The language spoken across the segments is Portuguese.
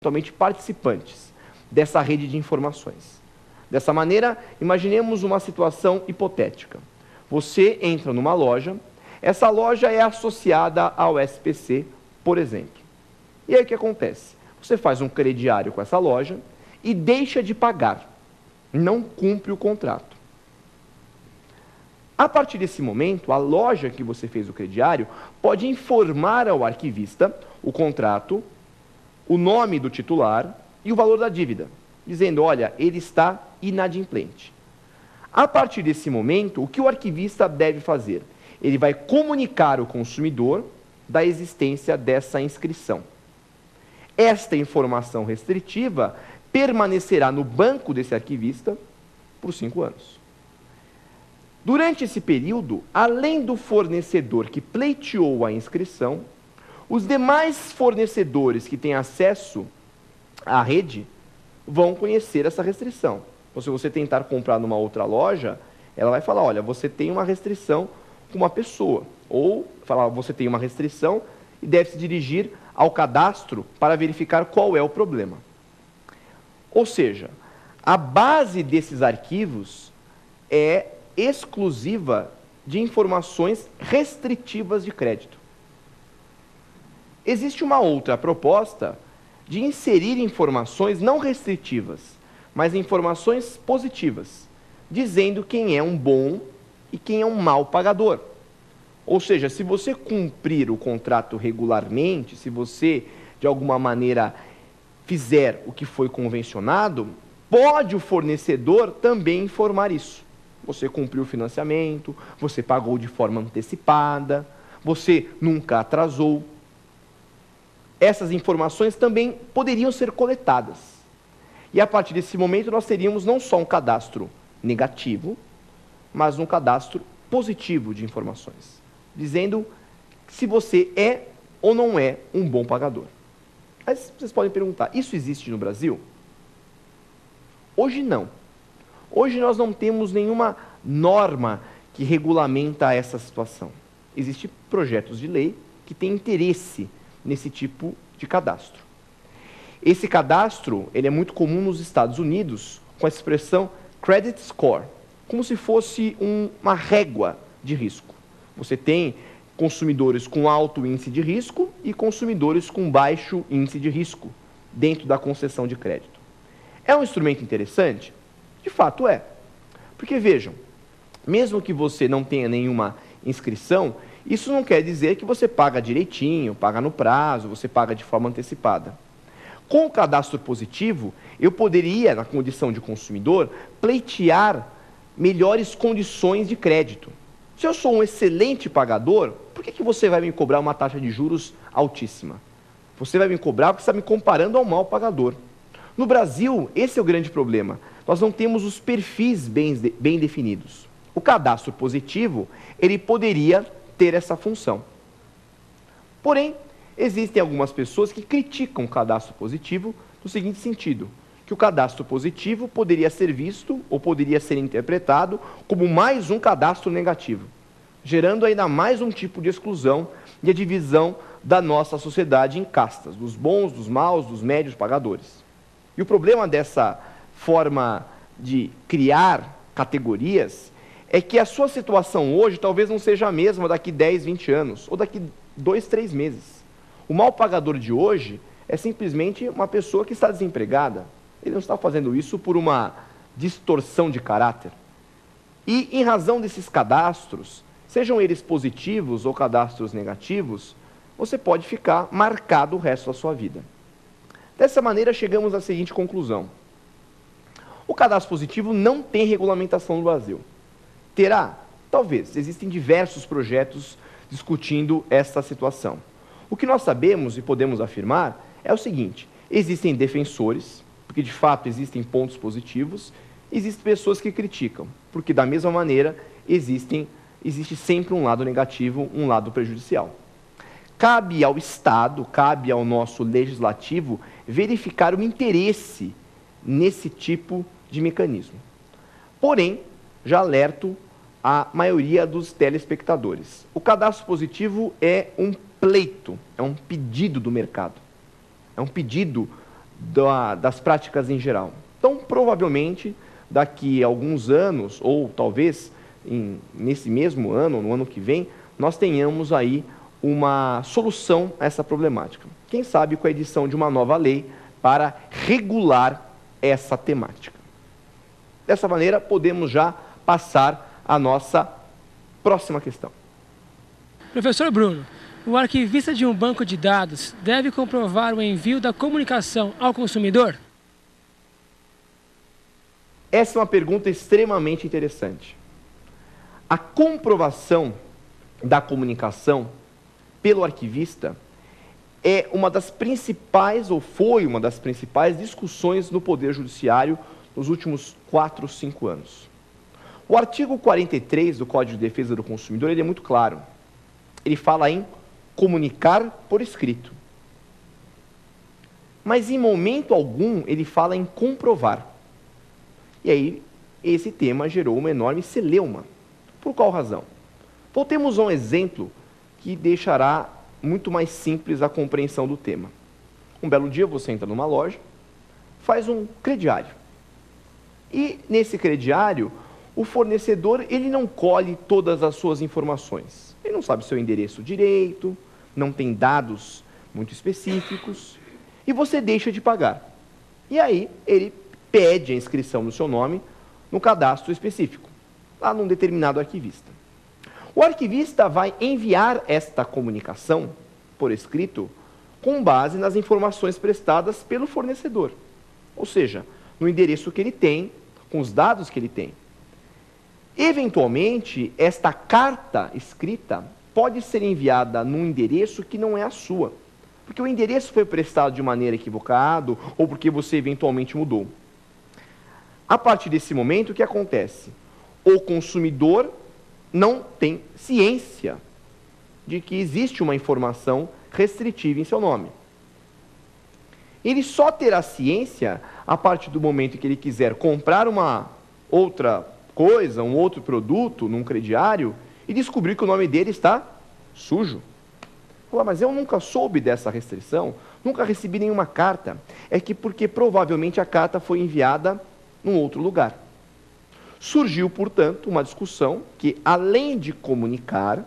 eventualmente participantes dessa rede de informações. Dessa maneira, imaginemos uma situação hipotética. Você entra numa loja, essa loja é associada ao SPC, por exemplo. E aí o que acontece? Você faz um crediário com essa loja e deixa de pagar, não cumpre o contrato. A partir desse momento, a loja que você fez o crediário pode informar ao arquivista o contrato, o nome do titular e o valor da dívida, dizendo, olha, ele está inadimplente. A partir desse momento, o que o arquivista deve fazer? Ele vai comunicar ao consumidor da existência dessa inscrição. Esta informação restritiva permanecerá no banco desse arquivista por 5 anos. Durante esse período, além do fornecedor que pleiteou a inscrição, os demais fornecedores que têm acesso à rede vão conhecer essa restrição. Então, se você tentar comprar numa outra loja, ela vai falar, olha, você tem uma restrição com uma pessoa. Ou falar, você tem uma restrição e deve se dirigir ao cadastro para verificar qual é o problema. Ou seja, a base desses arquivos é exclusiva de informações restritivas de crédito. Existe uma outra proposta de inserir informações não restritivas, mas informações positivas, dizendo quem é um bom e quem é um mau pagador. Ou seja, se você cumprir o contrato regularmente, se você, de alguma maneira, fizer o que foi convencionado, pode o fornecedor também informar isso. Você cumpriu o financiamento, você pagou de forma antecipada, você nunca atrasou. Essas informações também poderiam ser coletadas. E a partir desse momento nós teríamos não só um cadastro negativo, mas um cadastro positivo de informações, dizendo se você é ou não é um bom pagador. Mas vocês podem perguntar, isso existe no Brasil? Hoje não. Hoje nós não temos nenhuma norma que regulamenta essa situação. Existem projetos de lei que têm interesse nesse tipo de cadastro. Esse cadastro ele é muito comum nos Estados Unidos, com a expressão credit score, como se fosse uma régua de risco. Você tem consumidores com alto índice de risco e consumidores com baixo índice de risco dentro da concessão de crédito. É um instrumento interessante? De fato é. Porque vejam, mesmo que você não tenha nenhuma inscrição, isso não quer dizer que você paga direitinho, paga no prazo, você paga de forma antecipada. Com o cadastro positivo, eu poderia, na condição de consumidor, pleitear melhores condições de crédito. Se eu sou um excelente pagador, por que você vai me cobrar uma taxa de juros altíssima? Você vai me cobrar porque está me comparando ao mau pagador. No Brasil, esse é o grande problema. Nós não temos os perfis bem definidos. O cadastro positivo, ele poderia ter essa função. Porém, existem algumas pessoas que criticam o cadastro positivo no seguinte sentido, que o cadastro positivo poderia ser visto ou poderia ser interpretado como mais um cadastro negativo, gerando ainda mais um tipo de exclusão e a divisão da nossa sociedade em castas, dos bons, dos maus, dos médios pagadores. E o problema dessa forma de criar categorias é que a sua situação hoje talvez não seja a mesma daqui 10, 20 anos, ou daqui 2, 3 meses. O mau pagador de hoje é simplesmente uma pessoa que está desempregada. Ele não está fazendo isso por uma distorção de caráter. E em razão desses cadastros, sejam eles positivos ou cadastros negativos, você pode ficar marcado o resto da sua vida. Dessa maneira, chegamos à seguinte conclusão. O cadastro positivo não tem regulamentação no Brasil. Terá? Talvez. Existem diversos projetos discutindo esta situação. O que nós sabemos e podemos afirmar é o seguinte, existem defensores, porque de fato existem pontos positivos, existem pessoas que criticam, porque da mesma maneira existe sempre um lado negativo, um lado prejudicial. Cabe ao Estado, cabe ao nosso legislativo verificar o interesse nesse tipo de mecanismo. Porém, já alerto a maioria dos telespectadores. O cadastro positivo é um pleito, é um pedido do mercado. É um pedido das práticas em geral. Então, provavelmente, daqui a alguns anos, ou talvez nesse mesmo ano, no ano que vem, nós tenhamos aí uma solução a essa problemática. Quem sabe com a edição de uma nova lei para regular essa temática. Dessa maneira, podemos já passar à nossa próxima questão. Professor Bruno, o arquivista de um banco de dados deve comprovar o envio da comunicação ao consumidor? Essa é uma pergunta extremamente interessante. A comprovação da comunicação pelo arquivista é uma das principais, ou foi uma das principais discussões no Poder Judiciário nos últimos 4 ou 5 anos. O artigo 43 do Código de Defesa do Consumidor ele é muito claro. Ele fala em comunicar por escrito. Mas em momento algum ele fala em comprovar. E aí esse tema gerou uma enorme celeuma. Por qual razão? Voltemos a um exemplo que deixará muito mais simples a compreensão do tema. Um belo dia você entra numa loja, faz um crediário. E nesse crediário, o fornecedor ele não colhe todas as suas informações. Ele não sabe seu endereço direito, não tem dados muito específicos, e você deixa de pagar. E aí ele pede a inscrição no seu nome no cadastro específico, lá num determinado arquivista. O arquivista vai enviar esta comunicação por escrito com base nas informações prestadas pelo fornecedor, ou seja, no endereço que ele tem, com os dados que ele tem. Eventualmente, esta carta escrita pode ser enviada num endereço que não é a sua, porque o endereço foi prestado de maneira equivocada ou porque você eventualmente mudou. A partir desse momento, o que acontece? O consumidor não tem ciência de que existe uma informação restritiva em seu nome. Ele só terá ciência a partir do momento que ele quiser comprar uma outra coisa, um outro produto num crediário e descobrir que o nome dele está sujo. Fala, mas eu nunca soube dessa restrição, nunca recebi nenhuma carta. É que porque provavelmente a carta foi enviada num outro lugar. Surgiu, portanto, uma discussão que, além de comunicar,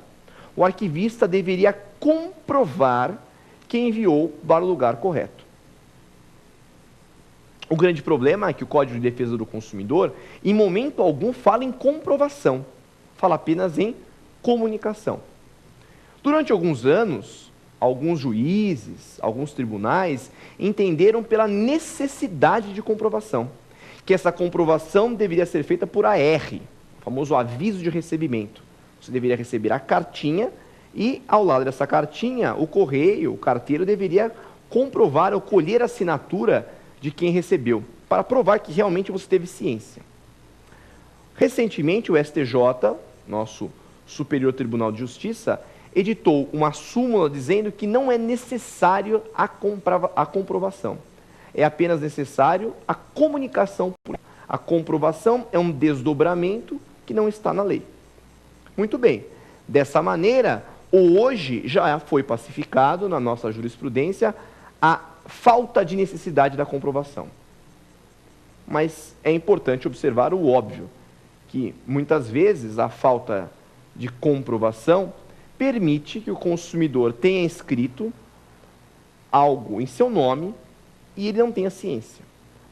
o arquivista deveria comprovar que enviou para o lugar correto. O grande problema é que o Código de Defesa do Consumidor, em momento algum, fala em comprovação, fala apenas em comunicação. Durante alguns anos, alguns juízes, alguns tribunais entenderam pela necessidade de comprovação, que essa comprovação deveria ser feita por AR, o famoso aviso de recebimento. Você deveria receber a cartinha e, ao lado dessa cartinha, o correio, o carteiro, deveria comprovar ou colher a assinatura de quem recebeu, para provar que realmente você teve ciência. Recentemente, o STJ, nosso Superior Tribunal de Justiça, editou uma súmula dizendo que não é necessário a comprovação. É apenas necessário a comunicação. A comprovação é um desdobramento que não está na lei. Muito bem. Dessa maneira, hoje já foi pacificado na nossa jurisprudência a falta de necessidade da comprovação. Mas é importante observar o óbvio, que muitas vezes a falta de comprovação permite que o consumidor tenha escrito algo em seu nome e ele não tenha ciência,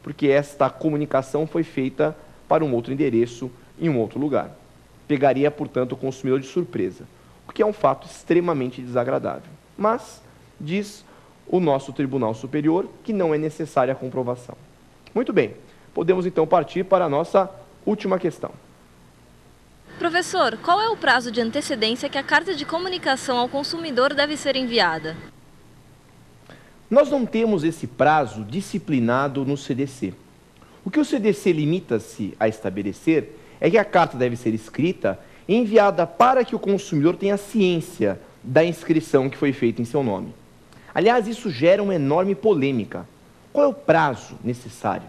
porque esta comunicação foi feita para um outro endereço em um outro lugar. Pegaria, portanto, o consumidor de surpresa, o que é um fato extremamente desagradável. Mas, diz o nosso Tribunal Superior, que não é necessária a comprovação. Muito bem, podemos então partir para a nossa última questão. Professor, qual é o prazo de antecedência que a carta de comunicação ao consumidor deve ser enviada? Nós não temos esse prazo disciplinado no CDC. O que o CDC limita-se a estabelecer é que a carta deve ser escrita e enviada para que o consumidor tenha ciência da inscrição que foi feita em seu nome. Aliás, isso gera uma enorme polêmica. Qual é o prazo necessário?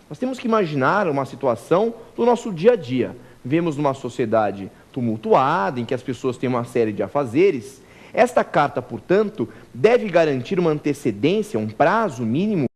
Nós temos que imaginar uma situação do nosso dia a dia. Vivemos numa sociedade tumultuada, em que as pessoas têm uma série de afazeres. Esta carta, portanto, deve garantir uma antecedência, um prazo mínimo